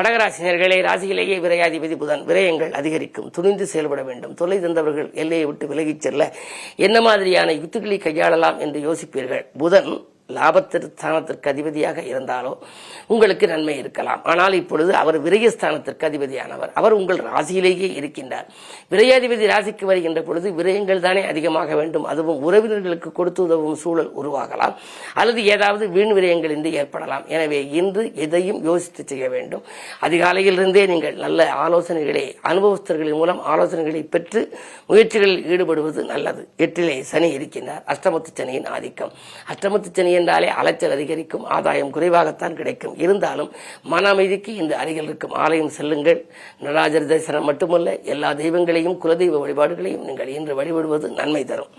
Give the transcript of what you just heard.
கடகராசினியர்களே, ராசியிலேயே விரையாதிபதி புதன். விரயங்கள் அதிகரிக்கும். துணிந்து செயல்பட வேண்டும். தொல்லை தந்தவர்கள் எல்லையை விட்டு விலகிச் செல்ல என்ன மாதிரியான யுக்திகளை கையாளலாம் என்று யோசிப்பீர்கள். புதன் லாபஸ்தானத்திற்கு அதிபதியாக இருந்தாலோ உங்களுக்கு நன்மை இருக்கலாம். ஆனால் இப்பொழுது அவர் விரயஸ்தானத்திற்கு அதிபதியானவர். அவர் உங்கள் ராசியிலேயே இருக்கின்றார். விரயாதிபதி ராசிக்கு வருகின்ற பொழுது விரயங்கள் தானே அதிகமாக வேண்டும். அதுவும் உறவினர்களுக்கு கொடுத்து உதவும் சூழல் உருவாகலாம், அல்லது ஏதாவது வீண் விரயங்கள் இன்று ஏற்படலாம். எனவே இன்று எதையும் யோசித்து செய்ய வேண்டும். அதிகாலையிலிருந்தே நீங்கள் நல்ல ஆலோசனைகளை அனுபவஸ்தர்களின் மூலம் ஆலோசனைகளை பெற்று முயற்சிகளில் ஈடுபடுவது நல்லது. 8லே சனி இருக்கின்றார். அஷ்டமத்து சனியின் ஆதிக்கம். அஷ்டமத்து சனி என்றாலே அலைச்சல் அதிகரிக்கும், ஆதாயம் குறைவாகத்தான் கிடைக்கும். இருந்தாலும் மன அமைதிக்கு இந்த அருகில் இருக்கும் ஆலயம் செல்லுங்கள். நடராஜர் தரிசனம் மட்டுமல்ல, எல்லா தெய்வங்களையும் குலதெய்வ வழிபாடுகளையும் நீங்கள் இன்று வழிபடுவது நன்மை தரும்.